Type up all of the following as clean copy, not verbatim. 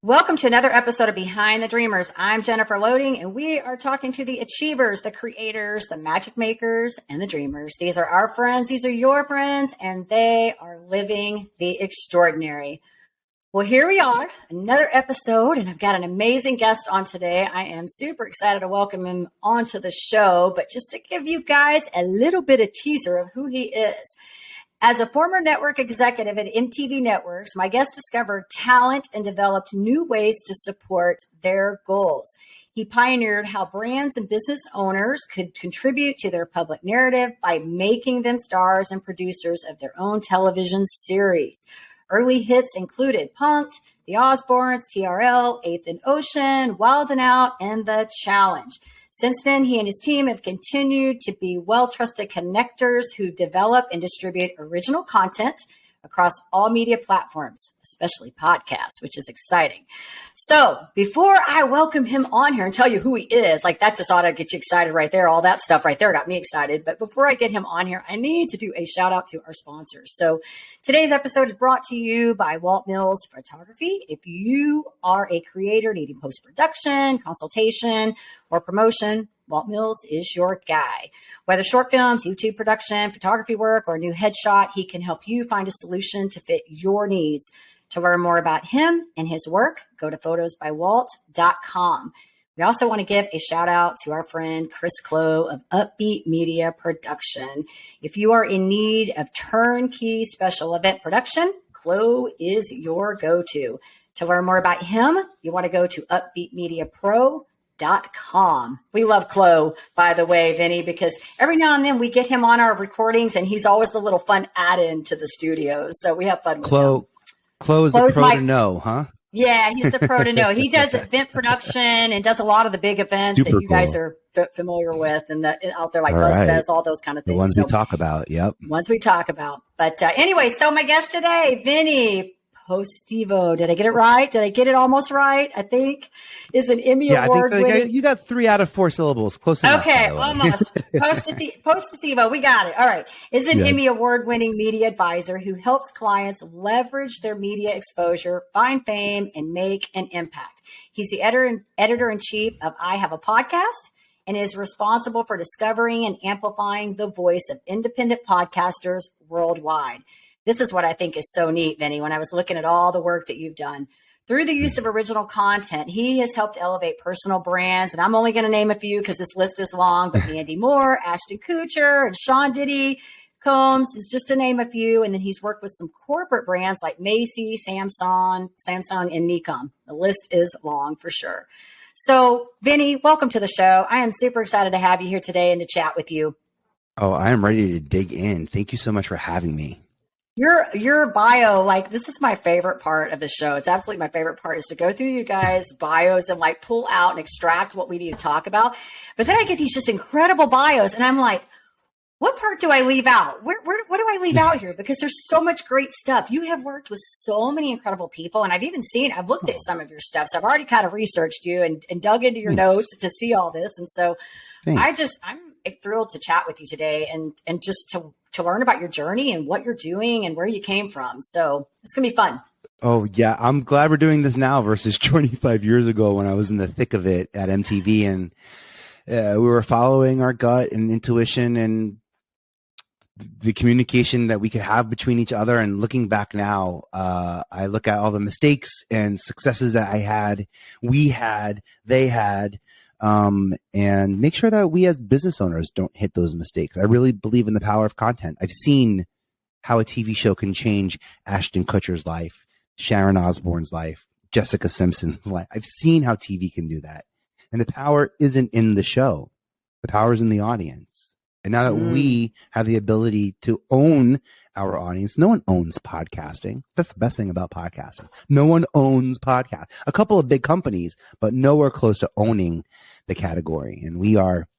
Welcome to another episode of Behind the Dreamers. I'm Jennifer Loading, and we are talking to the achievers, the creators, the magic makers, and the dreamers. These are our friends. These are your friends, and they are living the extraordinary. Well, here we are, another episode, and I've got an amazing guest on today. I am super excited to welcome him onto the show, but just to give you guys a little bit of teaser of who he is. As a former network executive at MTV Networks, my guest discovered talent and developed new ways to support their goals. He pioneered how brands and business owners could contribute to their public narrative by making them stars and producers of their own television series. Early hits included Punk'd, The Osbournes, TRL, Eighth and Ocean, Wild 'N Out, and The Challenge. Since then, he and his team have continued to be well-trusted connectors who develop and distribute original content across all media platforms, especially podcasts, which is exciting. So before I welcome him on here and tell you who he is, like that just ought to get you excited right there. All that stuff right there got me excited. But before I get him on here, I need to do a shout out to our sponsors. So today's episode is brought to you by Walt Mills Photography. If you are a creator needing post-production, consultation, or promotion, Walt Mills is your guy. Whether short films, YouTube production, photography work, or a new headshot, he can help you find a solution to fit your needs. To learn more about him and his work, go to photosbywalt.com. We also want to give a shout out to our friend Chris Clow of Upbeat Media Production. If you are in need of turnkey special event production, Clow is your go-to. To learn more about him, you want to go to upbeatmediapro.com. We love Chloe, by the way, Vinny, because every now and then we get him on our recordings and he's always the little fun add-in to the studio. So we have fun with him. Chloe's the pro to know, huh? Yeah, he's the pro to know. He does event production and does a lot of the big events that you guys are familiar with and out there like BuzzFest, all those kind of things. The ones we talk about, yep. Ones we talk about. But anyway, so my guest today, Vinnie Potestivo. Did I get it right? Did I get it almost right? I think is an Emmy Award-Winning. I think you got 3 out of 4 syllables. Close enough. Okay, almost. Potestivo. We got it. All right. Is an Emmy Award-Winning media advisor who helps clients leverage their media exposure, find fame, and make an impact. He's the editor-in-chief of I Have a Podcast and is responsible for discovering and amplifying the voice of independent podcasters worldwide. This is what I think is so neat, Vinny, when I was looking at all the work that you've done. Through the use of original content, he has helped elevate personal brands. And I'm only going to name a few because this list is long, but Mandy Moore, Ashton Kutcher, and Sean Diddy Combs is just to name a few. And then he's worked with some corporate brands like Macy, Samsung, and Nikon. The list is long for sure. So, Vinny, welcome to the show. I am super excited to have you here today and to chat with you. Oh, I am ready to dig in. Thank you so much for having me. Your bio, like this is my favorite part of the show. It's absolutely my favorite part is to go through you guys' bios and like pull out and extract what we need to talk about. But then I get these just incredible bios and I'm like, what part do I leave out? What do I leave out here? Because there's so much great stuff. You have worked with so many incredible people. And I've looked at some of your stuff. So I've already kind of researched you and dug into your notes to see all this. And so I'm thrilled to chat with you today and just to learn about your journey and what you're doing and where you came from. So it's going to be fun. Oh, yeah. I'm glad we're doing this now versus 25 years ago when I was in the thick of it at MTV and we were following our gut and intuition and the communication that we could have between each other. And looking back now, I look at all the mistakes and successes that we had, they had, and make sure that we as business owners don't hit those mistakes. I really believe in the power of content. I've seen how a TV show can change Ashton Kutcher's life, Sharon Osbourne's life, Jessica Simpson's life. I've seen how TV can do that. And the power isn't in the show. The power is in the audience. And now that we have the ability to own our audience, no one owns podcasting. That's the best thing about podcasting. No one owns podcast. A couple of big companies, but nowhere close to owning the category. And we are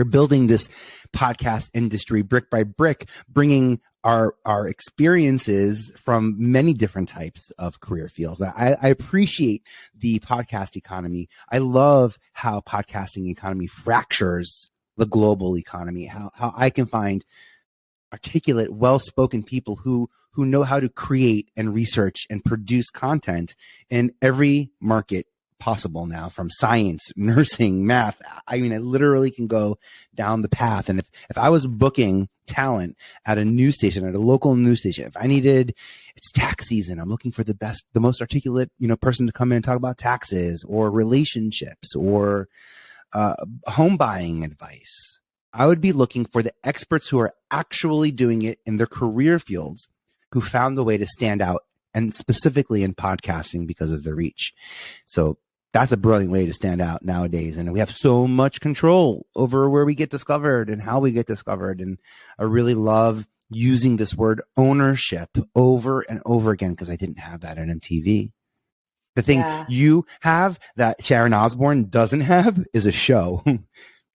building this podcast industry brick by brick, bringing our experiences from many different types of career fields. I appreciate the podcast economy. I love how podcasting economy fractures the global economy, how I can find articulate, well-spoken people who who know how to create and research and produce content in every market possible now, from science, nursing, math. I mean, I literally can go down the path. And if I was booking talent at a news station, at a local news station, if I needed, it's tax season, I'm looking for the most articulate, person to come in and talk about taxes or relationships or home buying advice, I would be looking for the experts who are actually doing it in their career fields, who found the way to stand out, and specifically in podcasting because of the reach. So that's a brilliant way to stand out nowadays. And we have so much control over where we get discovered and how we get discovered. And I really love using this word ownership over and over again, because I didn't have that at MTV. The thing you have that Sharon Osbourne doesn't have is a show.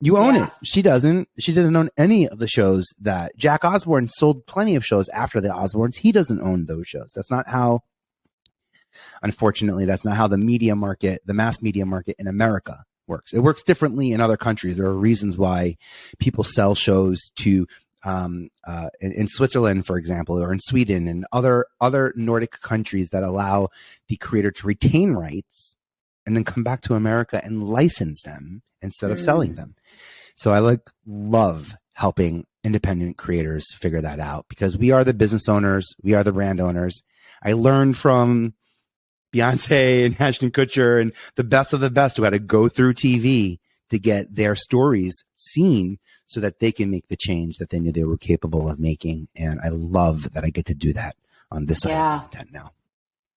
You own it. She doesn't. She doesn't own any of the shows that Jack Osbourne sold. Plenty of shows after the Osbournes. He doesn't own those shows. That's not how, unfortunately, that's not how the media market, the mass media market in America works. It works differently in other countries. There are reasons why people sell shows to, in Switzerland, for example, or in Sweden and other Nordic countries that allow the creator to retain rights and then come back to America and license them instead of selling them. So I love helping independent creators figure that out, because we are the business owners. We are the brand owners. I learned from Beyonce and Ashton Kutcher and the best of the best who had to go through TV to get their stories seen so that they can make the change that they knew they were capable of making. And I love that I get to do that on this side of content now.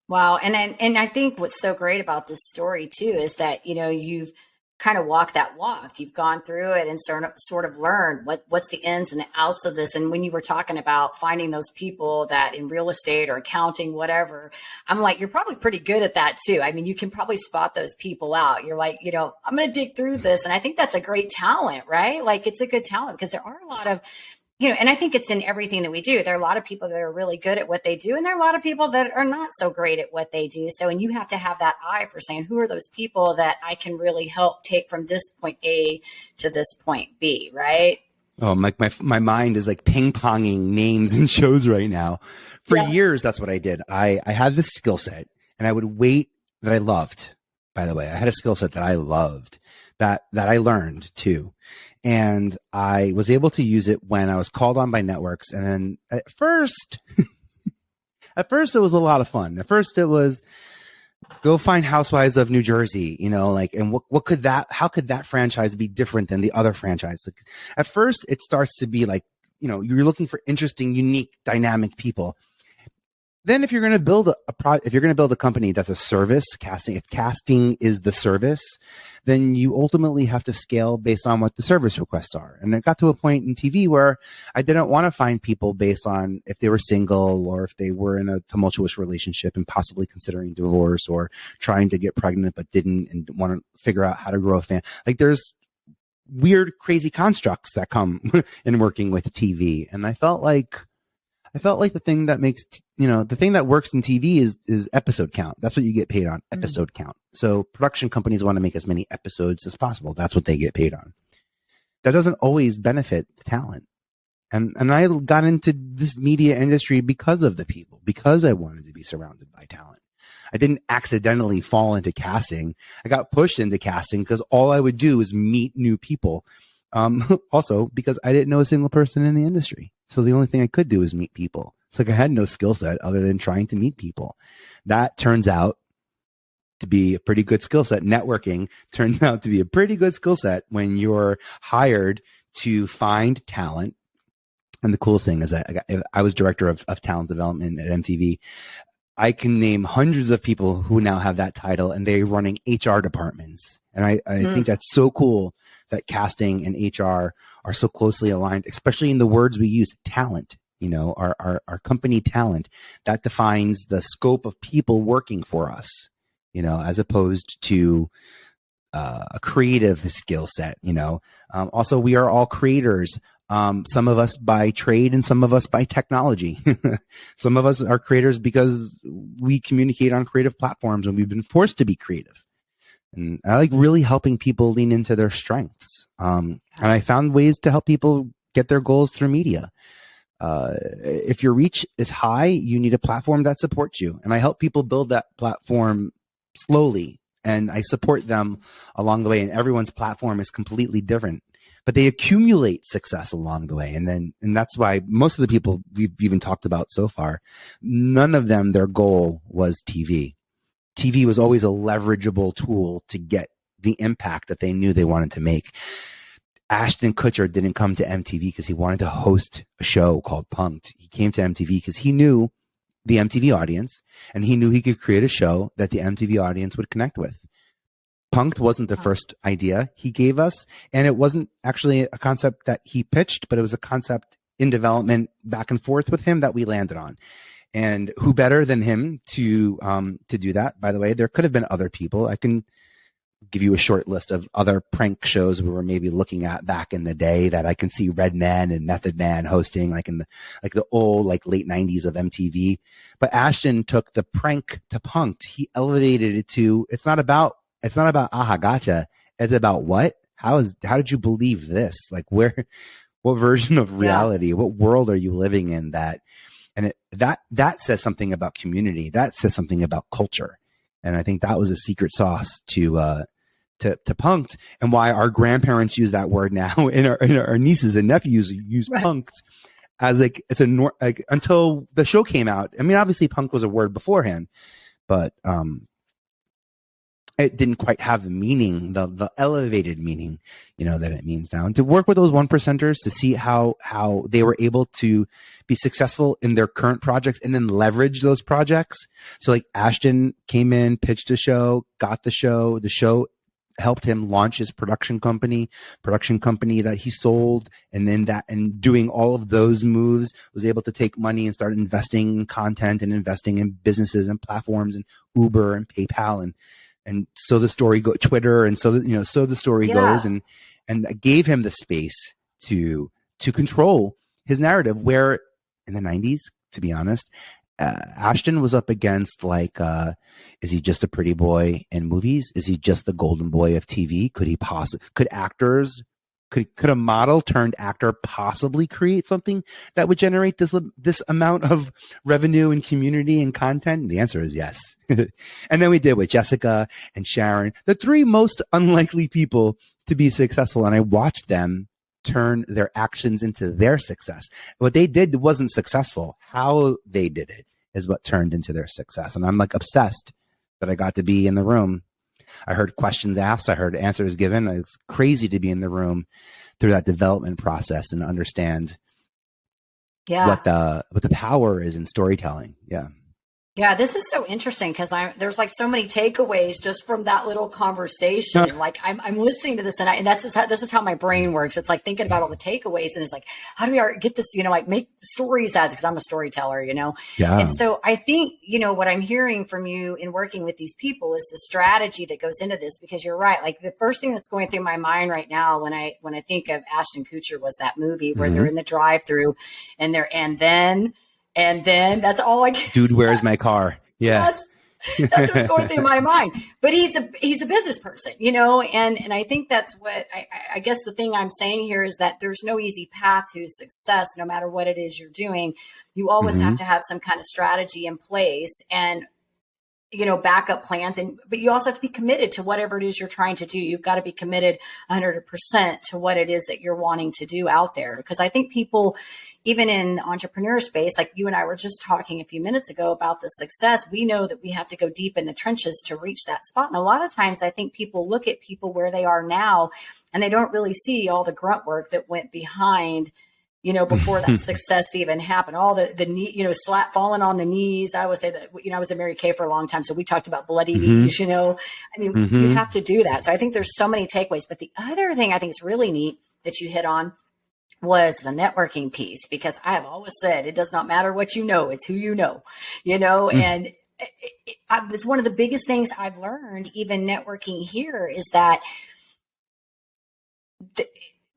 Wow. And I think what's so great about this story too is that, you've kind of walked that walk. You've gone through it and sort of learned what's the ins and the outs of this. And when you were talking about finding those people that in real estate or accounting, whatever, I'm like, you're probably pretty good at that too. I mean, you can probably spot those people out. You're like, I'm going to dig through this. And I think that's a great talent, right? Like, it's a good talent, because there are a lot of, and I think it's in everything that we do. There are a lot of people that are really good at what they do, and there are a lot of people that are not so great at what they do. So, and you have to have that eye for saying, who are those people that I can really help take from this point A to this point B, right? Oh, my mind is like ping-ponging names and shows right now. For years, that's what I did. I had this skill set, and I would wait, that I loved, by the way. I had a skill set that I loved, that I learned too. And I was able to use it when I was called on by networks. And then at first it was a lot of fun. At first it was go find Housewives of New Jersey, and how could that franchise be different than the other franchise? Like, at first it starts to be like, you're looking for interesting, unique, dynamic people. Then if you're going to build a company that's a service, if casting is the service, then you ultimately have to scale based on what the service requests are. And it got to a point in TV where I didn't want to find people based on if they were single or if they were in a tumultuous relationship and possibly considering divorce or trying to get pregnant but didn't and want to figure out how to grow a family. Like, there's weird, crazy constructs that come in working with TV. And I felt like the thing that makes, the thing that works in TV is episode count. That's what you get paid on, episode count. So production companies want to make as many episodes as possible. That's what they get paid on. That doesn't always benefit the talent. And I got into this media industry because of the people, because I wanted to be surrounded by talent. I didn't accidentally fall into casting. I got pushed into casting because all I would do is meet new people. Also because I didn't know a single person in the industry. So the only thing I could do is meet people. It's like I had no skill set other than trying to meet people. That turns out to be a pretty good skill set. Networking turns out to be a pretty good skill set when you're hired to find talent. And the coolest thing is that I was director of talent development at MTV. I can name hundreds of people who now have that title, and they're running HR departments. And I think that's so cool that casting and HR are so closely aligned, especially in the words we use, talent, our company talent. That defines the scope of people working for us, as opposed to a creative skill set, Also, we are all creators. Some of us by trade and some of us by technology. Some of us are creators because we communicate on creative platforms and we've been forced to be creative. And I like really helping people lean into their strengths. And I found ways to help people get their goals through media. If your reach is high, you need a platform that supports you. And I help people build that platform slowly, and I support them along the way. And everyone's platform is completely different, but they accumulate success along the way. And that's why most of the people we've even talked about so far, none of them, their goal was TV. TV was always a leverageable tool to get the impact that they knew they wanted to make. Ashton Kutcher didn't come to MTV because he wanted to host a show called Punk'd. He came to MTV because he knew the MTV audience, and he knew he could create a show that the MTV audience would connect with. Punk'd wasn't the first idea he gave us, and it wasn't actually a concept that he pitched, but it was a concept in development back and forth with him that we landed on. And who better than him to do that? By the way, there could have been other people. I can give you a short list of other prank shows we were maybe looking at back in the day that I can see Redman and Method Man hosting, like in the old, like late 90s of MTV. But Ashton took the prank to Punk'd. He elevated it to, it's not about aha gotcha. It's about what? How did you believe this? Like what version of reality, what world are you living in that says something about community. That says something about culture. And I think that was a secret sauce to Punk'd, and why our grandparents use that word now, and our nieces and nephews use Punk'd as like it's until the show came out. I mean, obviously punk was a word beforehand, but it didn't quite have the meaning, the elevated meaning, that it means now. And to work with those 1%ers to see how they were able to be successful in their current projects and then leverage those projects. So like Ashton came in, pitched a show, got the show helped him launch his production company that he sold. And then and doing all of those moves, was able to take money and start investing in content and investing in businesses and platforms and Uber and PayPal and so the story Twitter. And so the story goes, and gave him the space to control his narrative, where in the 90s, to be honest, Ashton was up against is he just a pretty boy in movies? Is he just the golden boy of TV? Could a model turned actor possibly create something that would generate this amount of revenue and community and content? And the answer is yes. And then we did with Jessica and Sharon, the three most unlikely people to be successful. And I watched them turn their actions into their success. What they did wasn't successful. How they did it is what turned into their success. And I'm obsessed that I got to be in the room. I heard questions asked. I heard answers given. It's crazy to be in the room through that development process and understand what the power is in storytelling. Yeah. Yeah, this is so interesting because there's so many takeaways just from that little conversation. Like I'm listening to this and this is how my brain works. It's like thinking about all the takeaways, and it's like, how do we get this, make stories out of it? Because I'm a storyteller, Yeah. And so I think, what I'm hearing from you in working with these people is the strategy that goes into this, because you're right. Like the first thing that's going through my mind right now when I think of Ashton Kutcher was that movie where they're in the drive-through and then that's all I can. Dude, where's my car? Yeah. That's what's going through my mind. But he's a business person, and I think that's what I guess the thing I'm saying here is that there's no easy path to success, no matter what it is you're doing. You always have to have some kind of strategy in place and, backup plans. But you also have to be committed to whatever it is you're trying to do. You've got to be committed 100% to what it is that you're wanting to do out there. Because I think people, even in the entrepreneur space, like you and I were just talking a few minutes ago about the success, we know that we have to go deep in the trenches to reach that spot. And a lot of times I think people look at people where they are now and they don't really see all the grunt work that went behind, before that success even happened, all the knee, falling on the knees. I always say that, I was at Mary Kay for a long time. So we talked about bloody knees, you have to do that. So I think there's so many takeaways, but the other thing I think is really neat that you hit on was the networking piece, because I have always said, it does not matter what you know, it's who you know, and it's one of the biggest things I've learned, even networking here, is that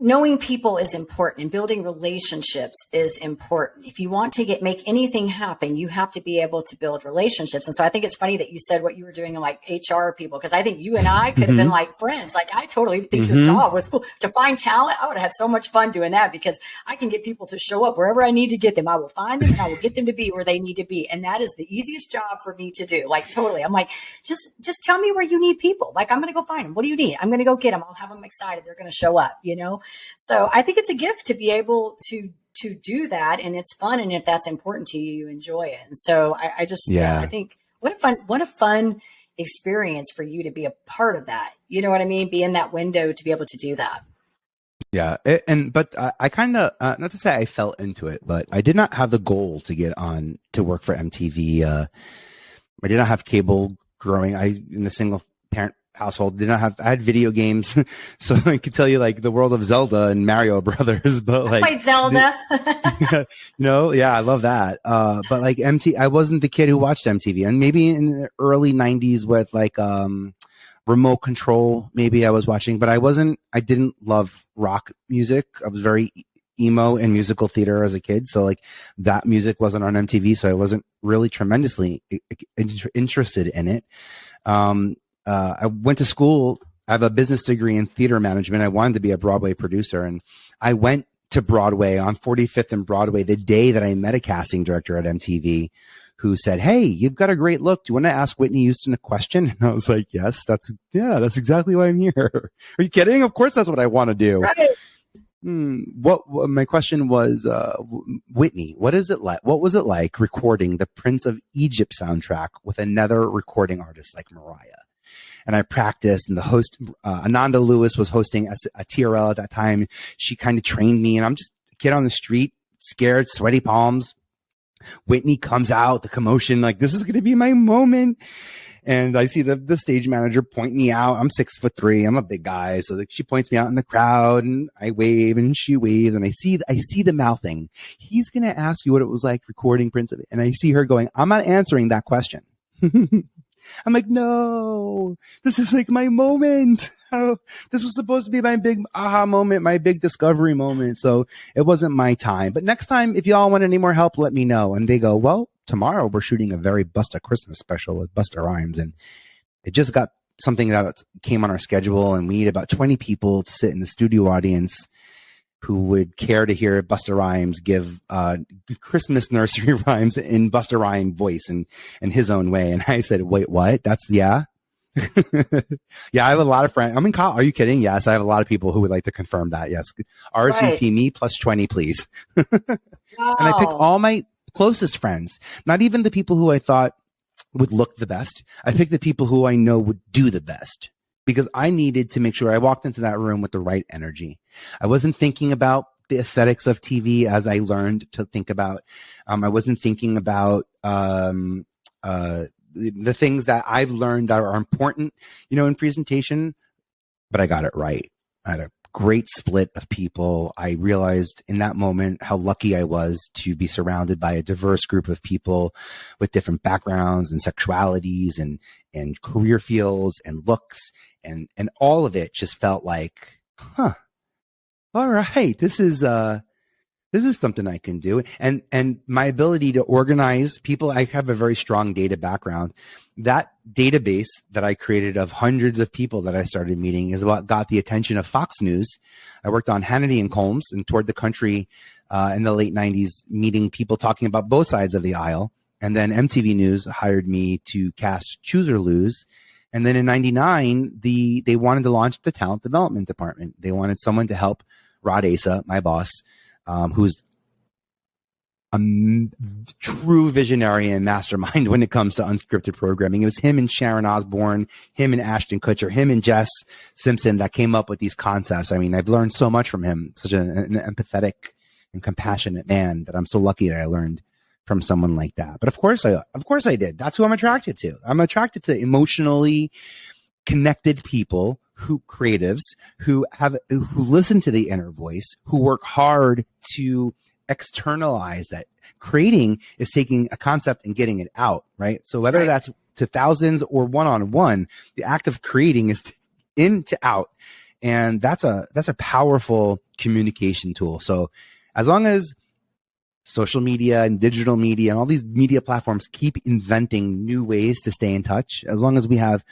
knowing people is important and building relationships is important. If you want to make anything happen, you have to be able to build relationships. And so I think it's funny that you said what you were doing in like HR people, because I think you and I could have been like friends. Like I totally think your job was cool. To find talent, I would have had so much fun doing that, because I can get people to show up wherever I need to get them. I will find them and I will get them to be where they need to be. And that is the easiest job for me to do. Like totally. I'm like, just tell me where you need people. Like I'm going to go find them. What do you need? I'm going to go get them. I'll have them excited. They're going to show up, you know? So I think it's a gift to be able to do that, and it's fun. And if that's important to you, you enjoy it. And so I think what a fun experience for you to be a part of that. You know what I mean? Be in that window to be able to do that. Yeah. But I kind of, not to say I fell into it, but I did not have the goal to get on to work for MTV. I did not have cable growing. In a single parent household I had video games, so I could tell you like the world of Zelda and Mario Brothers, but like I played Zelda. I love that. But like I wasn't the kid who watched MTV, and maybe in the early 90s with like remote control, maybe I was watching, but I didn't love rock music. I was very emo and musical theater as a kid, so like that music wasn't on MTV, so I wasn't really tremendously interested in it. I went to school. I have a business degree in theater management. I wanted to be a Broadway producer, and I went to Broadway on 45th and Broadway the day that I met a casting director at MTV who said, "Hey, you've got a great look. Do you want to ask Whitney Houston a question?" And I was like, "Yes, that's exactly why I'm here." Are you kidding? Of course that's what I want to do. Right. What my question was, Whitney, what was it like recording the Prince of Egypt soundtrack with another recording artist like Mariah? And I practiced, and the host, Ananda Lewis, was hosting a TRL at that time. She kind of trained me, and I'm just a kid on the street, scared, sweaty palms. Whitney comes out, the commotion, like, this is going to be my moment. And I see the stage manager point me out. I'm 6'3". I'm a big guy. So she points me out in the crowd, and I wave and she waves, and I see the mouthing. He's going to ask you what it was like recording Prince of it. And I see her going, I'm not answering that question. I'm like, no, this is like my moment. This was supposed to be my big aha moment, my big discovery moment. So it wasn't my time. But next time, if y'all want any more help, let me know. And they go, well, tomorrow we're shooting a very Busta Christmas special with Busta Rhymes. And it just got something that came on our schedule. And we need about 20 people to sit in the studio audience who would care to hear Busta Rhymes give Christmas nursery rhymes in Busta Rhymes voice and in his own way. And I said, wait, what? Yeah, I have a lot of friends. I'm in college. Are you kidding? Yes, I have a lot of people who would like to confirm that. Yes. RSVP me plus 20, please. Wow. And I picked all my closest friends, not even the people who I thought would look the best. I picked the people who I know would do the best, because I needed to make sure I walked into that room with the right energy. I wasn't thinking about the aesthetics of TV as I learned to think about. I wasn't thinking about the things that I've learned that are important, in presentation, but I got it right. I had a great split of people. I realized in that moment how lucky I was to be surrounded by a diverse group of people with different backgrounds and sexualities and career fields and looks, and all of it just felt like, all right, this is something I can do. And my ability to organize people, I have a very strong data background. That database that I created of hundreds of people that I started meeting is what got the attention of Fox News. I worked on Hannity and Combs and toured the country in the late 90s, meeting people talking about both sides of the aisle. And then MTV News hired me to cast Choose or Lose. And then in 99, they wanted to launch the talent development department. They wanted someone to help Rod Asa, my boss, who's a true visionary and mastermind when it comes to unscripted programming. It was him and Sharon Osbourne, him and Ashton Kutcher, him and Jess Simpson that came up with these concepts. I mean, I've learned so much from him, such an empathetic and compassionate man, that I'm so lucky that I learned from someone like that. But of course I did. That's who I'm attracted to. I'm attracted to emotionally connected people, creatives who listen to the inner voice, who work hard to externalize that. Creating is taking a concept and getting it out, right? So whether that's to thousands or one-on-one, the act of creating is in to out. And that's a powerful communication tool. So as long as social media and digital media and all these media platforms keep inventing new ways to stay in touch, as long as we have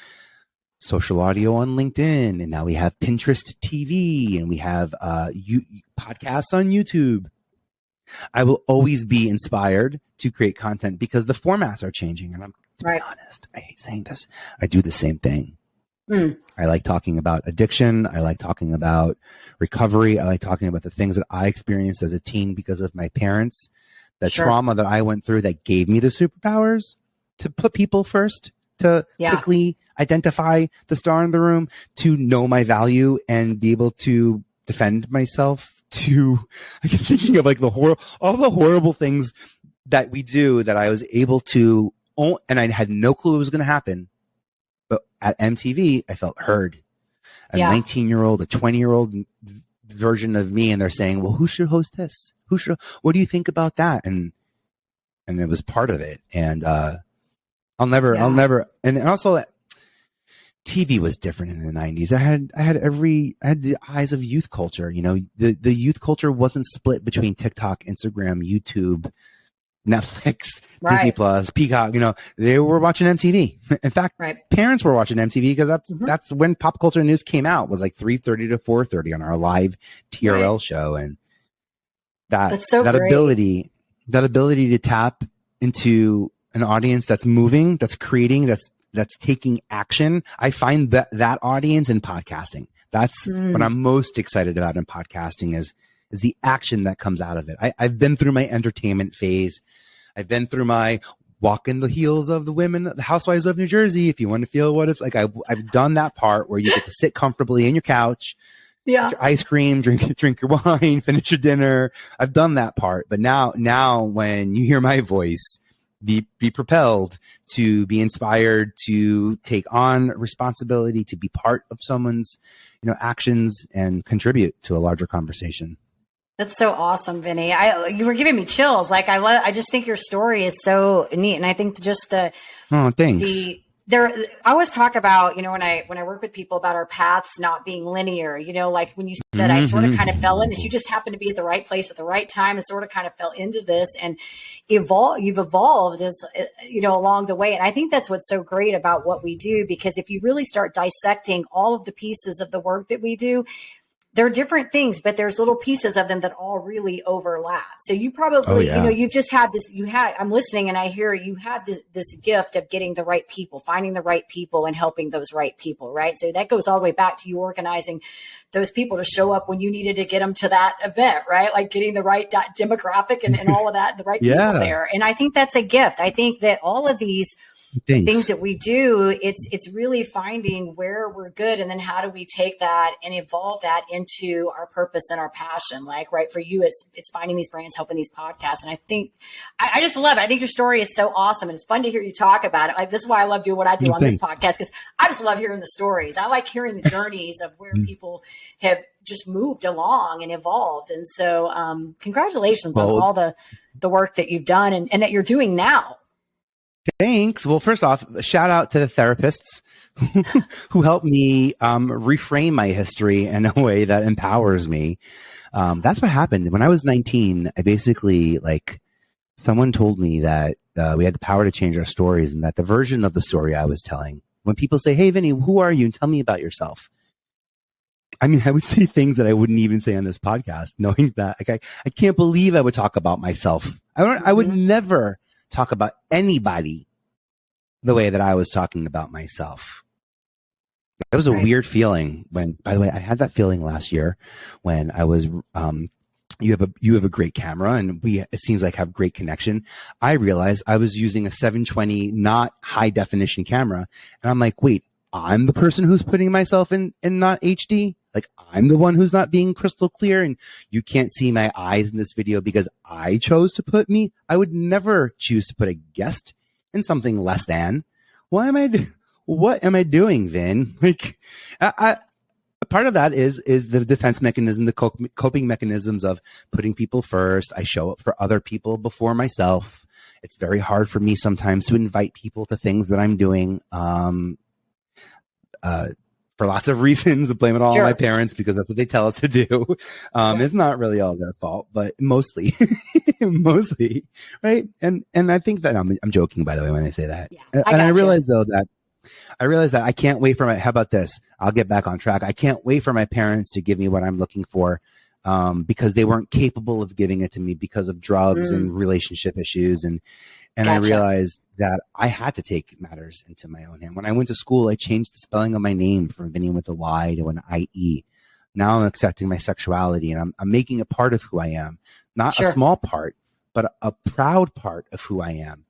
social audio on LinkedIn, and now we have Pinterest TV, and we have podcasts on YouTube, I will always be inspired to create content because the formats are changing. And to be honest, I hate saying this, I do the same thing. I like talking about addiction. I like talking about recovery. I like talking about the things that I experienced as a teen because of my parents, the trauma that I went through that gave me the superpowers to put people first, to quickly identify the star in the room, to know my value and be able to defend myself. I keep thinking of like all the horrible things that we do that I was able to own, and I had no clue it was going to happen. But at MTV, I felt heard. A 19-year-old, a 20-year-old version of me, and they're saying, "Well, who should host this? What do you think about that?" And it was part of it. And I'll never. And also, TV was different in the 90s. I had the eyes of youth culture. You know, the youth culture wasn't split between TikTok, Instagram, YouTube, Netflix, Disney Plus, Peacock. You know, they were watching MTV. In fact, parents were watching MTV because that's when pop culture news came out, was like 3:30 to 4:30 on our live TRL show. And that ability to tap into an audience that's moving, that's creating, that's taking action. I find that audience in podcasting. That's what I'm most excited about in podcasting is the action that comes out of it. I've been through my entertainment phase. I've been through my walk in the heels of the women, the housewives of New Jersey. If you want to feel what it's like, I've done that part where you get to sit comfortably in your couch, get your ice cream, drink your wine, finish your dinner. I've done that part. But now when you hear my voice, be propelled, to be inspired, to take on responsibility, to be part of someone's, actions and contribute to a larger conversation. That's so awesome, Vinny. You were giving me chills. Like I just think your story is so neat, and I think just thanks. I always talk about, when I work with people about our paths not being linear, like when you said, I sort of kind of fell in this, you just happened to be at the right place at the right time and sort of kind of fell into this and you've evolved as, along the way. And I think that's what's so great about what we do, because if you really start dissecting all of the pieces of the work that we do, they're different things, but there's little pieces of them that all really overlap. So you probably, you've just had this, I'm listening and I hear you had this gift of getting the right people, finding the right people and helping those right people, right? So that goes all the way back to you organizing those people to show up when you needed to get them to that event, right? Like getting the right demographic and all of that, the right people there. And I think that's a gift. I think that all of these things that we do, it's really finding where we're good, and then how do we take that and evolve that into our purpose and our passion. Like, right, for you, it's finding these brands, helping these podcasts. And I think I just love it. I think your story is so awesome, and it's fun to hear you talk about it. Like, this is why I love doing what I do on this podcast, because I just love hearing the stories. I like hearing the journeys of where people have just moved along and evolved. And so congratulations on all the work that you've done and that you're doing now. Thanks. Well, first off, a shout out to the therapists who helped me reframe my history in a way that empowers me. That's what happened. When I was 19, I basically, someone told me that we had the power to change our stories, and that the version of the story I was telling, when people say, "Hey, Vinny, who are you? And tell me about yourself." I mean, I would say things that I wouldn't even say on this podcast, knowing that I can't believe I would talk about myself. I would never talk about anybody the way that I was talking about myself. It was a weird feeling when, by the way, I had that feeling last year when I was, you have a great camera and it seems like have great connection. I realized I was using a 720, not high definition camera. And I'm like, wait, I'm the person who's putting myself in not HD. Like, I'm the one who's not being crystal clear, and you can't see my eyes in this video because I chose to put me. I would never choose to put a guest in something less than. What am I doing, Vin? Part of that is the defense mechanism, the coping mechanisms of putting people first. I show up for other people before myself. It's very hard for me sometimes to invite people to things that I'm doing. For for lots of reasons. I blame it all Sure. on my parents because that's what they tell us to do. It's not really all their fault, but mostly, mostly, right? And I think that I'm joking, by the way, when I say that. Yeah, And I realize that I can't wait for how about this? I'll get back on track. I can't wait for my parents to give me what I'm looking for, because they weren't capable of giving it to me because of drugs and relationship issues. And I realized that I had to take matters into my own hand. When I went to school, I changed the spelling of my name from Vinnie with a Y to an IE. Now I'm accepting my sexuality, and I'm making it part of who I am. Not a small part, but a proud part of who I am.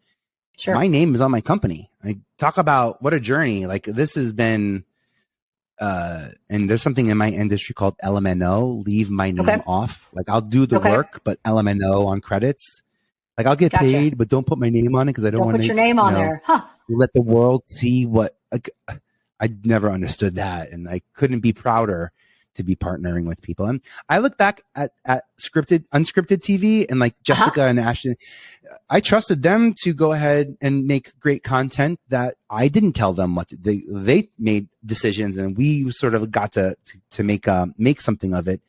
Sure. My name is on my company. I talk about what a journey. Like, this has been, and there's something in my industry called LMNO, leave my name off. Like, I'll do the work, but LMNO on credits. Like, I'll get paid, but don't put my name on it because I don't want to put your name on there. Let the world see what. I never understood that, and I couldn't be prouder to be partnering with people. And I look back at unscripted TV, and like Jessica and Ashton, I trusted them to go ahead and make great content that I didn't tell them what they made decisions, and we sort of got to make something of it.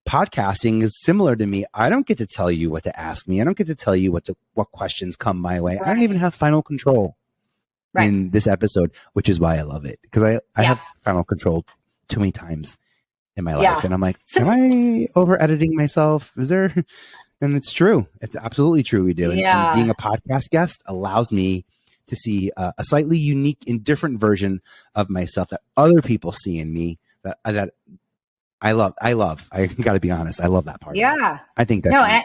Podcasting is similar to me. I don't get to tell you what to ask me. I don't get to tell you what questions come my way. Right. I don't even have final control in this episode, which is why I love it, because I have final control too many times in my life. And I'm like, am I over editing myself? Is there? And it's true. It's absolutely true. We do. And being a podcast guest allows me to see a slightly unique and different version of myself that other people see in me that I love. I got to be honest. I love that part. Yeah. I think that's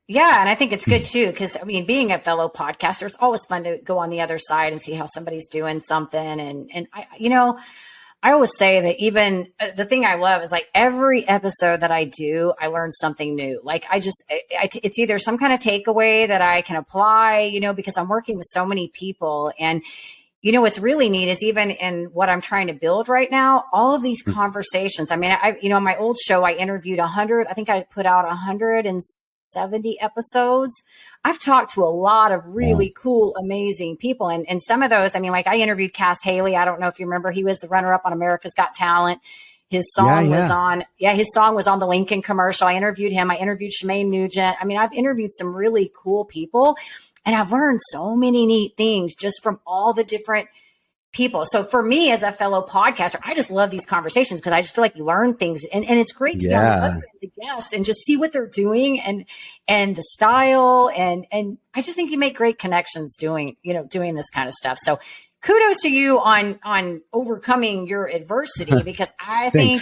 and I think it's good too, because I mean, being a fellow podcaster, it's always fun to go on the other side and see how somebody's doing something. And I always say that even the thing I love is, like, every episode that I do, I learn something new. Like, it's either some kind of takeaway that I can apply, because I'm working with so many people. And what's really neat is, even in what I'm trying to build right now, all of these conversations. I mean, my old show, I interviewed 100. I think I put out 170 episodes. I've talked to a lot of really cool, amazing people. And some of those, I mean, like, I interviewed Cass Haley. I don't know if you remember, he was the runner-up on America's Got Talent. His song was on the Lincoln commercial. I interviewed him. I interviewed Shemaine Nugent. I mean, I've interviewed some really cool people. And I've learned so many neat things just from all the different people. So for me, as a fellow podcaster, I just love these conversations because I just feel like you learn things, and it's great to be on the other end of the guests and just see what they're doing and the style. And I just think you make great connections doing this kind of stuff. So kudos to you on overcoming your adversity, because I think,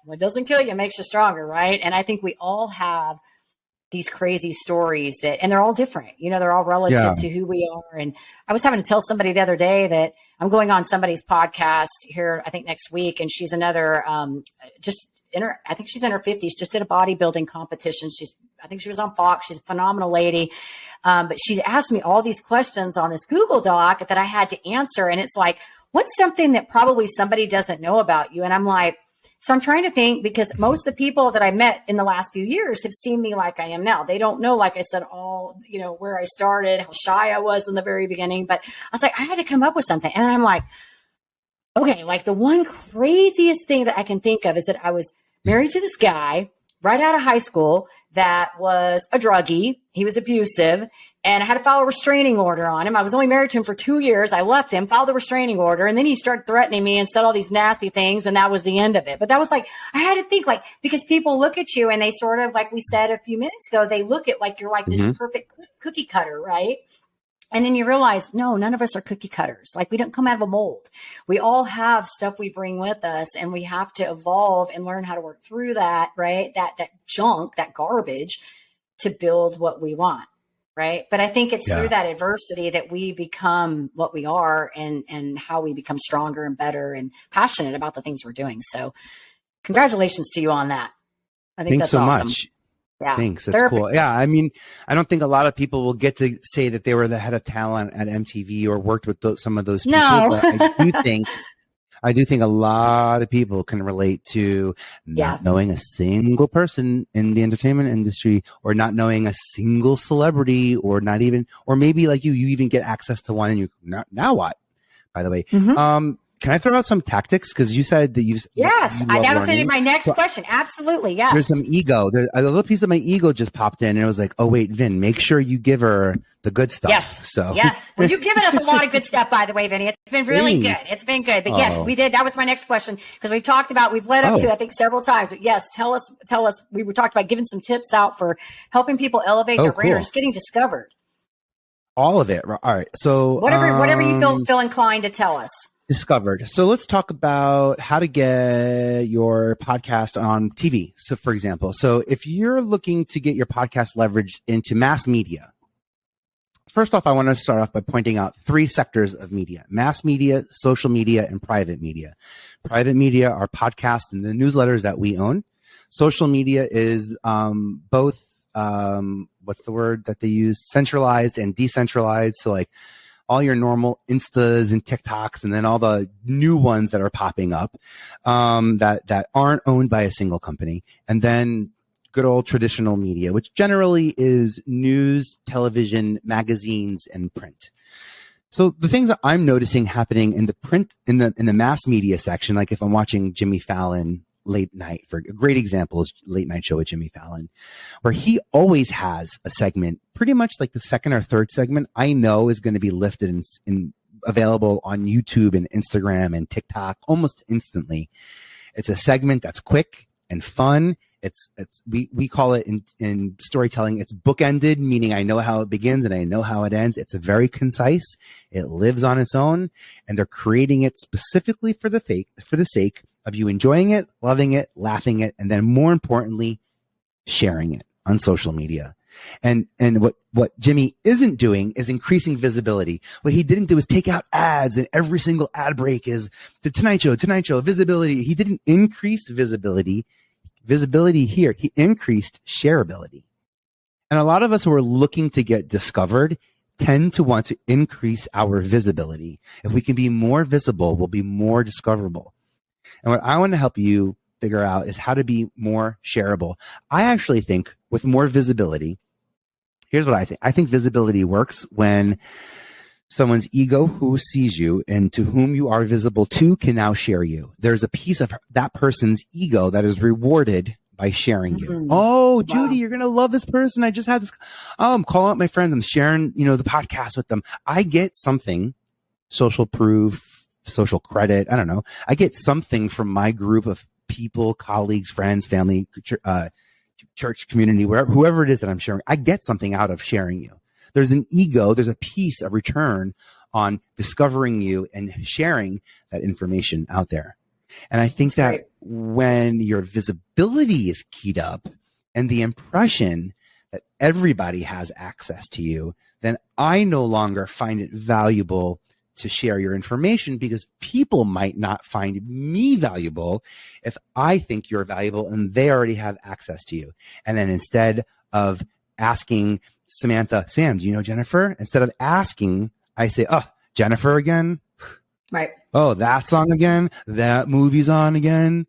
what doesn't kill you makes you stronger. Right. And I think we all have these crazy stories and they're all different. They're all relative to who we are. And I was having to tell somebody the other day that I'm going on somebody's podcast here, I think next week. And she's another, I think she's in her 50s, just did a bodybuilding competition. I think she was on Fox. She's a phenomenal lady. But she asked me all these questions on this Google Doc that I had to answer. And it's like, what's something that probably somebody doesn't know about you? And I'm like, so I'm trying to think, because most of the people that I met in the last few years have seen me like I am now. They don't know, like I said, all, where I started, how shy I was in the very beginning. But I was like, I had to come up with something. And I'm like, okay, like, the one craziest thing that I can think of is that I was married to this guy right out of high school that was a druggie. He was abusive. And I had to file a restraining order on him. I was only married to him for 2 years. I left him, filed a restraining order, and then he started threatening me and said all these nasty things, and that was the end of it. But that was like, I had to think, like, because people look at you and they sort of, like we said a few minutes ago, they look at like you're like this perfect cookie cutter, right? And then you realize, no, none of us are cookie cutters. Like, we don't come out of a mold. We all have stuff we bring with us, and we have to evolve and learn how to work through that, right? That junk, that garbage, to build what we want. Right. But I think it's through that adversity that we become what we are, and how we become stronger and better and passionate about the things we're doing. So congratulations to you on that. I think Thanks that's so awesome. much. Yeah. Thanks. That's cool. Yeah. I mean, I don't think a lot of people will get to say that they were the head of talent at MTV or worked with some of those people. No. But I do think a lot of people can relate to not knowing a single person in the entertainment industry, or not knowing a single celebrity, or maybe like you even get access to one and now what, by the way. Can I throw out some tactics? Because you said that you Yes, love that was learning. going to be my next question. Absolutely, yes. There's some ego. A little piece of my ego just popped in, and I was like, "Oh wait, Vin, make sure you give her the good stuff." Yes. So yes. Well, you've given us a lot of good stuff, by the way, Vinny. It's been really Thanks. good. It's been good. But yes, we did. That was my next question because we've talked about, we've led up to, I think, several times. But yes, tell us. We were talking about giving some tips out for helping people elevate their brand or just getting discovered. All of it. All right. So whatever you feel inclined to tell us. Discovered. So let's talk about how to get your podcast on TV. So for example, if you're looking to get your podcast leveraged into mass media, first off, I want to start off by pointing out 3 sectors of media: mass media, social media, and private media. Private media are podcasts and the newsletters that we own. Social media is both, what's the word that they use? Centralized and decentralized. So like all your normal Instas and TikToks, and then all the new ones that are popping up that aren't owned by a single company. And then good old traditional media, which generally is news, television, magazines, and print. So the things that I'm noticing happening in the print, in the mass media section, like if I'm watching Jimmy Fallon late night, for a great example is Late Night Show with Jimmy Fallon, where he always has a segment, pretty much like the second or third segment I know is going to be lifted and available on YouTube and Instagram and TikTok almost instantly. It's a segment that's quick and fun. We call it in storytelling, it's bookended, meaning I know how it begins and I know how it ends. It's very concise. It lives on its own, and they're creating it specifically for the sake of you enjoying it, loving it, laughing it, and then more importantly, sharing it on social media. And what Jimmy isn't doing is increasing visibility. What he didn't do is take out ads, and every single ad break is the Tonight Show, visibility. He didn't increase visibility here. He increased shareability. And a lot of us who are looking to get discovered tend to want to increase our visibility. If we can be more visible, we'll be more discoverable. And what I want to help you figure out is how to be more shareable. I actually think with more visibility, here's what I think. I think visibility works when someone's ego who sees you and to whom you are visible to can now share you. There's a piece of that person's ego that is rewarded by sharing you. Mm-hmm. Oh, Judy, you're going to love this person. I just had this. Oh, I'm calling up my friends. I'm sharing, the podcast with them. I get something, social proof, social credit. I don't know. I get something from my group of people, colleagues, friends, family, church community, whoever it is that I'm sharing. I get something out of sharing you. There's an ego, there's a piece of return on discovering you and sharing that information out there. And I think that when your visibility is keyed up and the impression that everybody has access to you, then I no longer find it valuable to share your information, because people might not find me valuable if I think you're valuable and they already have access to you. And then instead of asking Samantha, Sam, do you know Jennifer? Instead of asking, I say, oh, Jennifer again? Right. Oh, that song again? That movie's on again?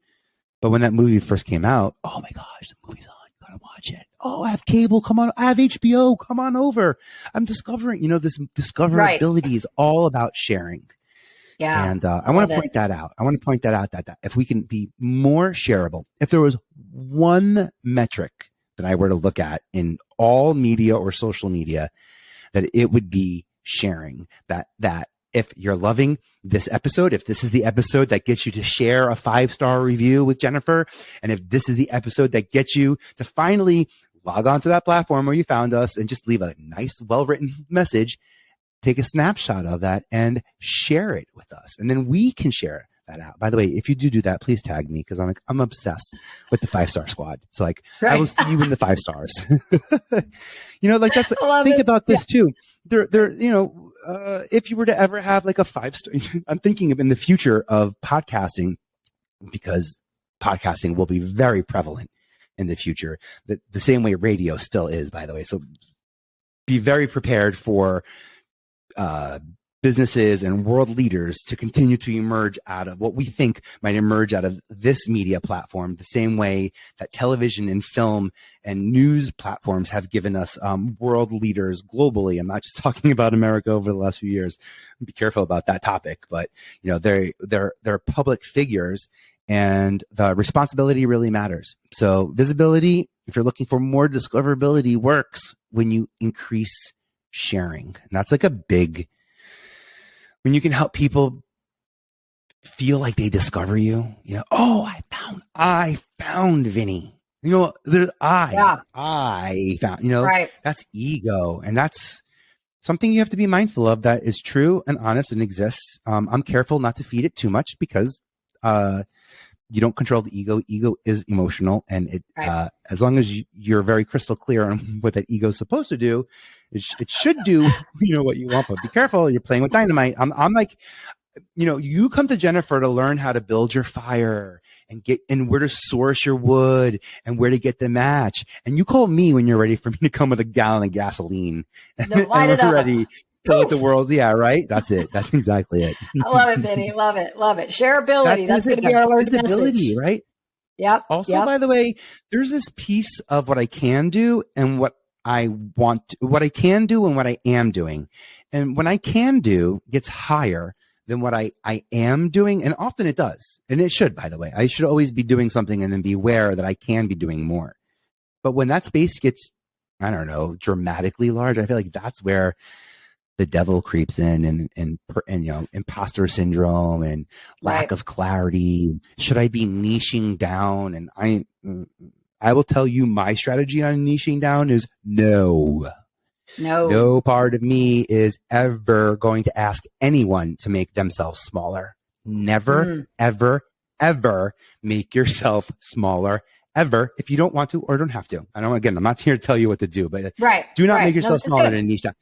But when that movie first came out, oh my gosh, the movie's on. You gotta watch it. Oh, I have cable. Come on. I have HBO. Come on over. I'm discovering, this discoverability is all about sharing. Yeah. And I want to point that out. I want to point that out that if we can be more shareable, if there was one metric that I were to look at in all media or social media, that it would be sharing. That if you're loving this episode, if this is the episode that gets you to share a 5-star review with Jennifer, and if this is the episode that gets you to finally log on to that platform where you found us and just leave a nice, well-written message, take a snapshot of that and share it with us. And then we can share that out. By the way, if you do that, please tag me, because I'm obsessed with the 5-star squad. So I will see you in the 5 stars. That's think about this too. If you were to ever have like a 5-star, I'm thinking of in the future of podcasting, because podcasting will be very prevalent in the future, the same way radio still is, by the way. So be very prepared for businesses and world leaders to continue to emerge out of what we think might emerge out of this media platform, the same way that television and film and news platforms have given us world leaders globally. I'm not just talking about America over the last few years. Be careful about that topic, but you know, they're public figures, and the responsibility really matters. So visibility, if you're looking for more discoverability, works when you increase sharing. And that's like a big, when you can help people feel like they discover you, you know, oh, I found Vinny, you know, I found, you know, Right. That's ego. And that's something you have to be mindful of, that is true and honest and exists. I'm careful not to feed it too much, because, you don't control the ego. Ego is emotional, and it, Right. As long as you're very crystal clear on what that ego is supposed to do, it should do, you know, what you want. But be careful, you're playing with dynamite. I'm like, you know, you come to Jennifer to learn how to build your fire and where to source your wood and where to get the match. And you call me when you're ready for me to come with a gallon of gasoline and we're ready. Let the world, yeah, right. That's it. That's exactly it. I love it, Vinny. Love it. Love it. Shareability. That's going to be our learned message, right? Yep. Also, by the way, there's this piece of what I can do and what I want, what I can do and what I am doing. And when I can do gets higher than what I am doing. And often it does. And it should, by the way. I should always be doing something and then be aware that I can be doing more. But when that space gets, I don't know, dramatically large, I feel like that's where the devil creeps in, and you know, imposter syndrome and lack of clarity. Should I be niching down? And I will tell you, my strategy on niching down is no. No part of me is ever going to ask anyone to make themselves smaller. Never, ever, ever make yourself smaller. Ever, if you don't want to or don't have to. I'm not here to tell you what to do, but do not make yourself smaller than niche down.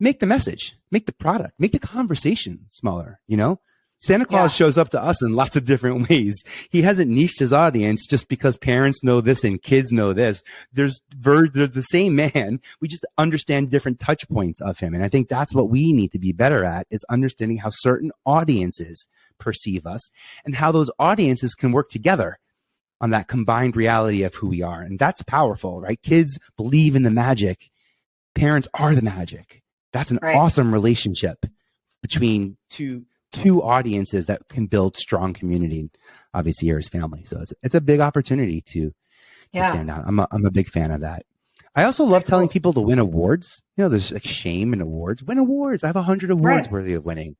Make the message, make the product, make the conversation smaller. You know, Santa Claus shows up to us in lots of different ways. He hasn't niched his audience just because parents know this and kids know this. They're the same man. We just understand different touch points of him. And I think that's what we need to be better at, is understanding how certain audiences perceive us and how those audiences can work together on that combined reality of who we are. And that's powerful, right? Kids believe in the magic. Parents are the magic. That's an awesome relationship between two audiences that can build strong community. Obviously, yours family, so it's a big opportunity to stand out. I'm a big fan of that. I also love telling people to win awards. You know, there's like shame in awards. Win awards. I have 100 awards worthy of winning.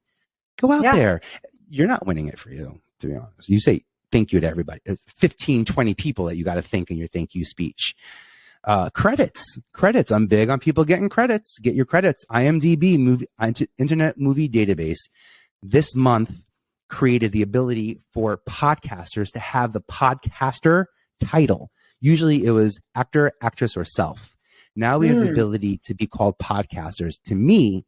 Go out there. You're not winning it for you, to be honest. You say thank you to everybody. 15, 20 people that you got to thank in your thank you speech. Credits. I'm big on people getting credits. Get your credits. IMDb, Internet Movie Database, this month created the ability for podcasters to have the podcaster title. Usually it was actor, actress, or self. Now we have the ability to be called podcasters. To me,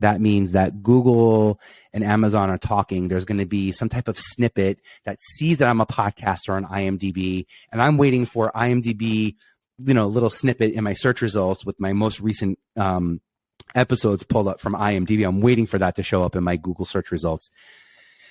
that means that Google and Amazon are talking. There's going to be some type of snippet that sees that I'm a podcaster on IMDb, and I'm waiting for IMDb, you know, little snippet in my search results with my most recent episodes pulled up from IMDb. I'm waiting for that to show up in my Google search results.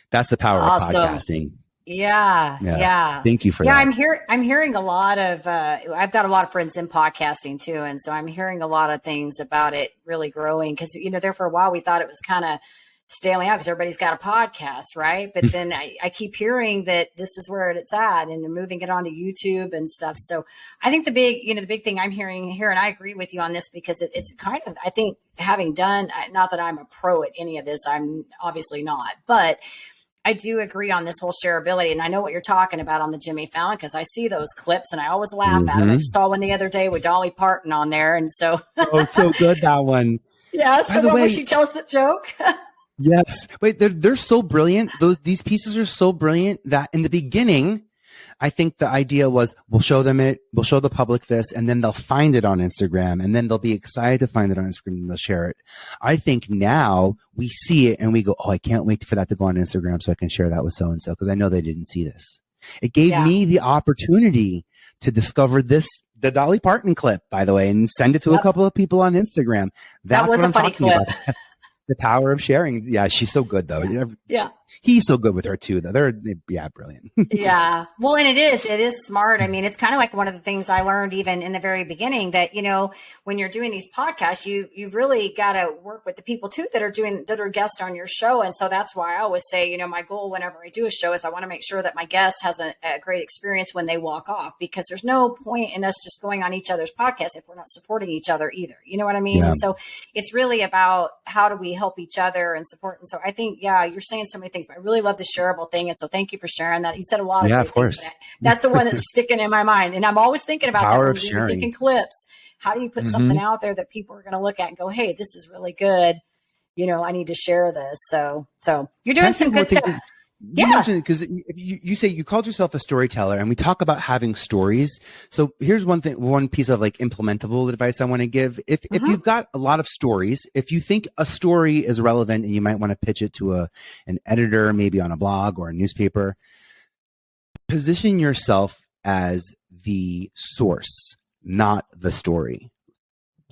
That's the power of podcasting. Yeah. Thank you for that. I'm hearing a lot of, I've got a lot of friends in podcasting too. And so I'm hearing a lot of things about it really growing, because, you know, there for a while we thought it was kind of staling out because everybody's got a podcast, right? But then I keep hearing that this is where it's at, and they're moving it onto YouTube and stuff. So I think the big thing I'm hearing here, and I agree with you on this, because it's kind of, I think, having done, not that I'm a pro at any of this, I'm obviously not, but I do agree on this whole shareability. And I know what you're talking about on the Jimmy Fallon, because I see those clips and I always laugh at them. I just saw one the other day with Dolly Parton on there. And so, oh, so good, that one. Yes, the one where she tells the joke. Yes. Wait, they're so brilliant. These pieces are so brilliant that in the beginning, I think the idea was we'll show the public this, and then they'll find it on Instagram, and then they'll be excited to find it on Instagram and they'll share it. I think now we see it and we go, oh, I can't wait for that to go on Instagram so I can share that with so-and-so, because I know they didn't see this. It gave me the opportunity to discover the Dolly Parton clip, by the way, and send it to a couple of people on Instagram. That's what I'm talking about. The power of sharing. Yeah, she's so good though. Yeah. He's so good with her too, though. They're brilliant. Yeah. Well, and it is smart. I mean, it's kind of like one of the things I learned even in the very beginning that, when you're doing these podcasts, you really got to work with the people too that are guests on your show. And so that's why I always say, my goal whenever I do a show is I want to make sure that my guest has a great experience when they walk off, because there's no point in us just going on each other's podcasts if we're not supporting each other either. You know what I mean? Yeah. And so it's really about how do we help each other and support. And so I think, you're saying so many things, but I really love the shareable thing. And so thank you for sharing that. You said a lot of great of course. things, that's the one that's sticking in my mind. And I'm always thinking about Power that of when you're sharing. thinking clips. How do you put something out there that people are going to look at and go, hey, this is really good. I need to share this. So you're doing some good stuff. You mentioned, because you say you called yourself a storyteller, and we talk about having stories. So here's one piece of like implementable advice I want to give. If you've got a lot of stories, if you think a story is relevant and you might want to pitch it to an editor, maybe on a blog or a newspaper, position yourself as the source, not the story.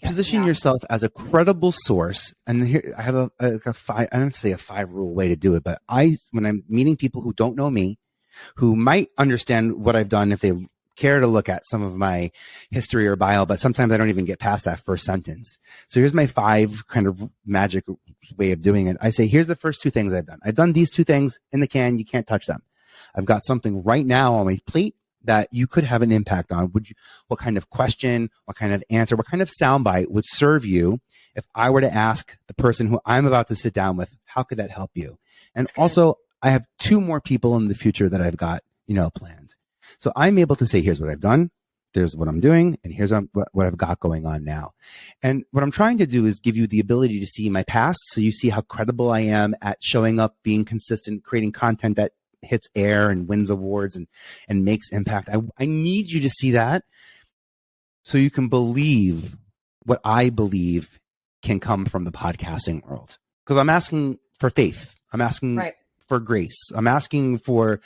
Position yourself as a credible source. And here I have I don't say a 5-rule way to do it, but when I'm meeting people who don't know me, who might understand what I've done if they care to look at some of my history or bio, but sometimes I don't even get past that first sentence. So here's my 5 kind of magic way of doing it. I say, here's the first 2 things I've done. I've done these 2 things in the can. You can't touch them. I've got something right now on my plate that you could have an impact on. What kind of question, what kind of answer, what kind of soundbite would serve you if I were to ask the person who I'm about to sit down with, how could that help you? And also, I have 2 more people in the future that I've got, planned. So I'm able to say, here's what I've done, there's what I'm doing, and here's what I've got going on now. And what I'm trying to do is give you the ability to see my past, so you see how credible I am at showing up, being consistent, creating content that hits air and wins awards and makes impact. I need you to see that so you can believe what I believe can come from the podcasting world. Because I'm asking for faith. I'm asking for grace. I'm asking for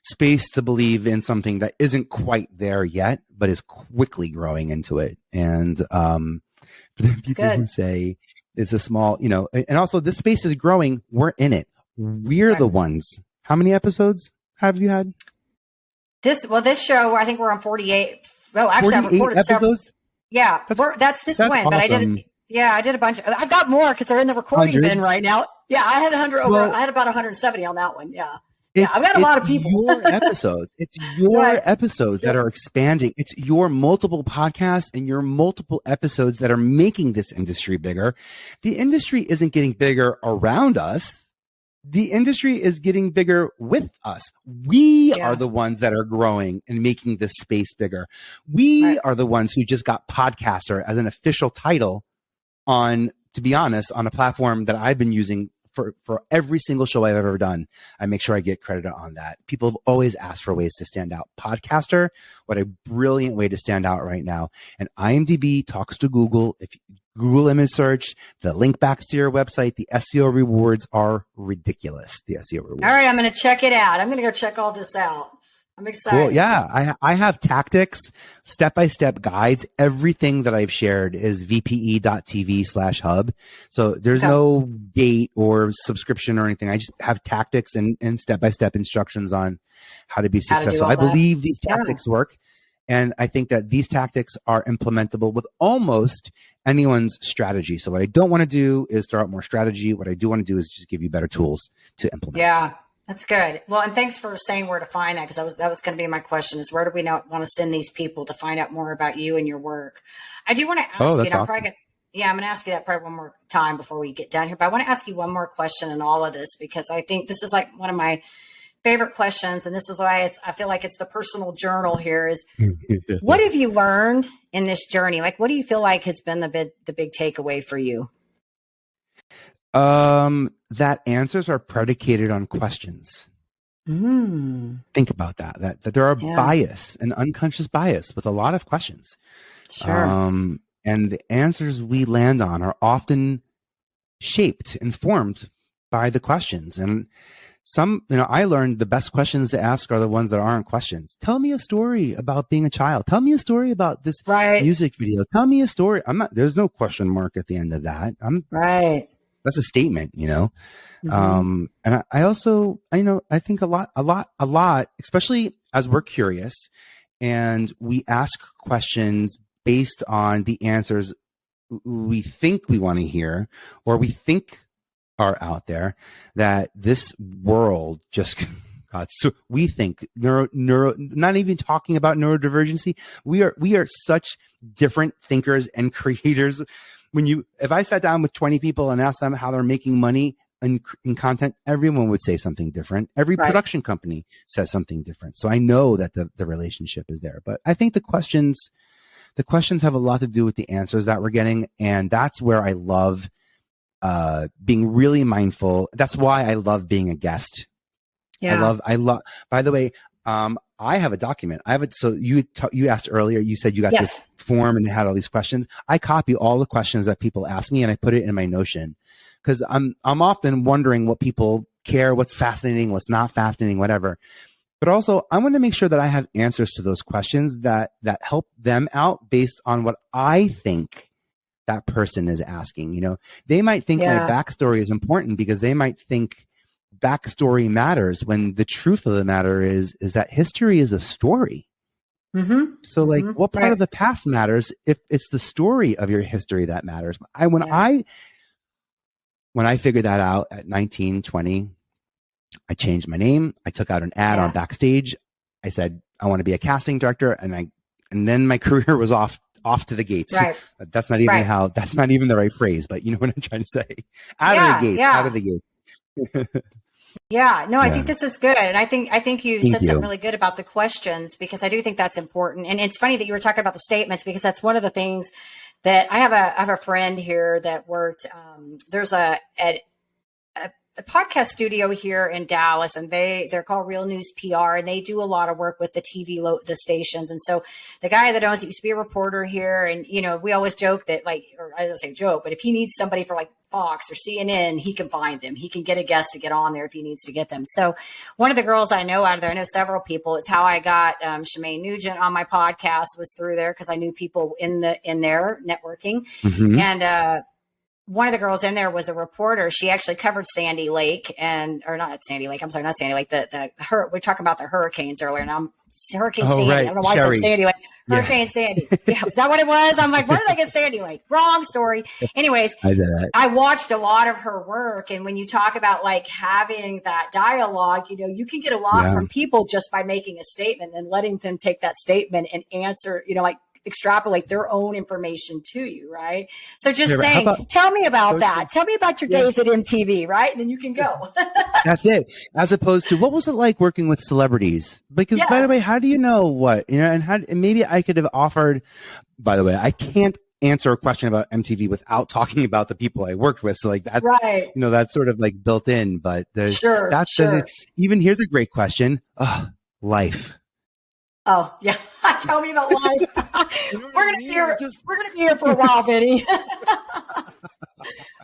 space to believe in something that isn't quite there yet, but is quickly growing into it. And for the people who say it's a small, and also this space is growing, we're in it. We're the ones. How many episodes have you had? This show, I think we're on 48. Well, actually, I've recorded episodes. Yeah, that's this one, awesome. But I did a bunch. I've got more because they're in the recording bin right now. Yeah, I had 100 over. I had about 170 on that one. Yeah. I've got a lot of people. Your episodes. It's your episodes that are expanding. It's your multiple podcasts and your multiple episodes that are making this industry bigger. The industry isn't getting bigger around us. The industry is getting bigger with us. We are the ones that are growing and making this space bigger. We are the ones who just got podcaster as an official title to be honest, on a platform that I've been using for every single show I've ever done. I make sure I get credit on that. People have always asked for ways to stand out. Podcaster, what a brilliant way to stand out right now. And IMDb talks to Google. If you Google image search, the link backs to your website, the SEO rewards are ridiculous. The SEO rewards. All right, I'm going to check it out. I'm going to go check all this out. I'm excited. Cool. Yeah, I have tactics, step-by-step guides. Everything that I've shared is vpe.tv/hub. So there's no gate or subscription or anything. I just have tactics and step-by-step instructions on how to be successful. I believe these tactics work. And I think that these tactics are implementable with almost anyone's strategy. So what I don't want to do is throw out more strategy. What I do want to do is just give you better tools to implement. Yeah, that's good. Well, and thanks for saying where to find that, because that was going to be my question, is where do we want to send these people to find out more about you and your work? I do want to ask you, awesome. I'm going to ask you that probably one more time before we get down here, but I want to ask you one more question in all of this, because I think this is like one of my favorite questions. And this is why I feel like it's the personal journal here is what have you learned in this journey? Like, what do you feel like has been the big takeaway for you? That answers are predicated on questions. Think about that there are bias, an unconscious bias with a lot of questions. Sure. And the answers we land on are often shaped, informed by the questions. And I learned the best questions to ask are the ones that aren't questions. Tell me a story about being a child. Tell me a story about this music video. Tell me a story. There's no question mark at the end of that. that's a statement, you know? Mm-hmm. And I also, I think a lot, especially as we're curious and we ask questions based on the answers we think we want to hear, or we think are out there, that this world just God, so we think not even talking about neurodivergency. We are such different thinkers and creators. If I sat down with 20 people and asked them how they're making money in content, everyone would say something different. Every production company says something different. So I know that the relationship is there, but I think the questions have a lot to do with the answers that we're getting. And that's where I love being really mindful. That's why I love being a guest. Yeah. I love, by the way, I have a document. So you asked earlier, you said you got this form and it had all these questions. I copy all the questions that people ask me and I put it in my Notion, because I'm often wondering what people care, what's fascinating, what's not fascinating, whatever. But also I want to make sure that I have answers to those questions that help them out based on what I think that person is asking. You know, they might think my backstory is important because they might think backstory matters, when the truth of the matter is that history is a story. Mm-hmm. So like, what part of the past matters if it's the story of your history that matters? When I figured that out at 19, 20, I changed my name. I took out an ad on Backstage. I said, I want to be a casting director. And then my career was off to the gates. Right. That's not even that's not even the right phrase, but you know what I'm trying to say. Out of the gates. I think this is good. And I think you said something really good about the questions, because I do think that's important. And it's funny that you were talking about the statements, because that's one of the things that I have a friend here that worked, there's a podcast studio here in Dallas, and they're called Real News PR, and they do a lot of work with the TV, the stations. And so the guy that owns it used to be a reporter here. And, you know, we always joke that, like, or I don't say joke, but if he needs somebody for like Fox or CNN, he can find them. He can get a guest to get on there if he needs to get them. So one of the girls I know out of there, I know several people, it's how I got Shemaine Nugent on my podcast, was through there, because I knew people in there networking. Mm-hmm. And, one of the girls in there was a reporter. She actually covered Sandy Lake we're talking about the hurricanes earlier. Now Hurricane Sandy. Right. I don't know why I said Sandy Lake. Hurricane Sandy. Yeah. Is that what it was? I'm like, where did I get Sandy Lake? Wrong story. Anyways, I watched a lot of her work. And when you talk about like having that dialogue, you know, you can get a lot from people just by making a statement and letting them take that statement and answer, you know, like, extrapolate their own information to you, right? So just saying, tell me about that. Tell me about your days at MTV, right? And then you can go. That's it. As opposed to, what was it like working with celebrities? Because by the way, how do you know what, you know, and maybe I could have offered, by the way, I can't answer a question about MTV without talking about the people I worked with. So like, that's, you know, that's sort of like built in, but there's, even here's a great question. Life. Oh yeah. Tell me about life. We're gonna be here for a while, Vinny.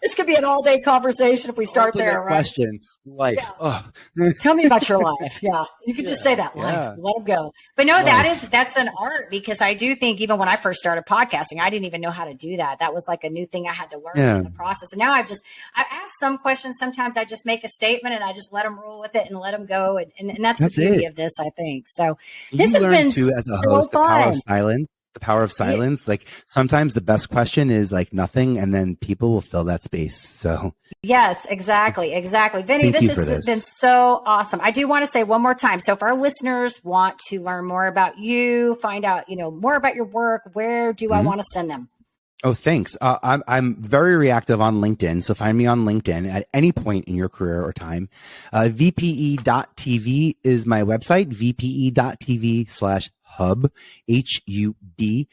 This could be an all-day conversation if we start there, right? Question, life. Yeah. Tell me about your life. Yeah, you could just say that, life. Let them go. But no, that's an art, because I do think even when I first started podcasting, I didn't even know how to do that. That was like a new thing I had to learn in the process. And now I ask some questions. Sometimes I just make a statement and I just let them roll with it and let them go. And that's the beauty of this, I think. So this has been so fun. The power of silence. Like sometimes the best question is like nothing, and then people will fill that space. So yes, exactly. Vinny, this has been so awesome. I do want to say one more time. So if our listeners want to learn more about you, find out, you know, more about your work, where do I want to send them? Oh, thanks. I'm very reactive on LinkedIn. So find me on LinkedIn at any point in your career or time. VPE.tv is my website, VPE.tv/hub, HUB,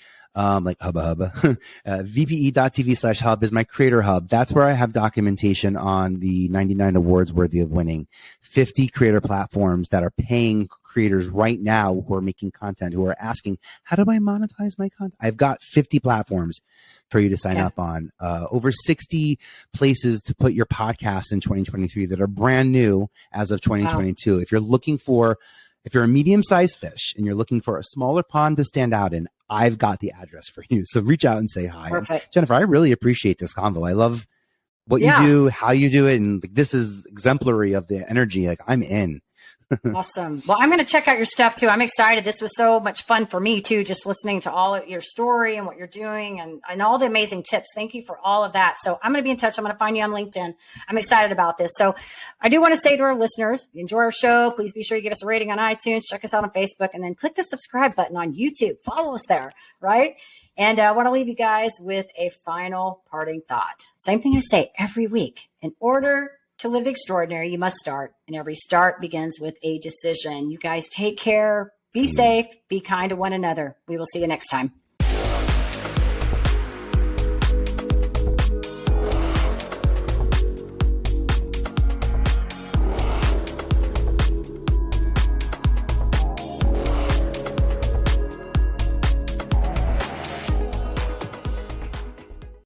like hubba. VPE.tv/hub is my creator hub. That's where I have documentation on the 99 awards worthy of winning, 50 creator platforms that are paying creators right now who are making content, who are asking, how do I monetize my content? I've got 50 platforms for you to sign up on, over 60 places to put your podcast in 2023 that are brand new as of 2022. Wow. If you're a medium-sized fish and you're looking for a smaller pond to stand out in, I've got the address for you. So reach out and say hi. Perfect. Jennifer, I really appreciate this convo. I love what you do, how you do it. And like, this is exemplary of the energy. Like, I'm in. Awesome. Well, I'm going to check out your stuff too. I'm excited. This was so much fun for me too, just listening to all of your story and what you're doing and all the amazing tips. Thank you for all of that. So I'm going to be in touch. I'm going to find you on LinkedIn. I'm excited about this. So I do want to say to our listeners, if you enjoy our show, please be sure you give us a rating on iTunes, check us out on Facebook, and then click the subscribe button on YouTube. Follow us there, right? And I want to leave you guys with a final parting thought. Same thing I say every week. In order to live the extraordinary, you must start. And every start begins with a decision. You guys take care, be safe, be kind to one another. We will see you next time.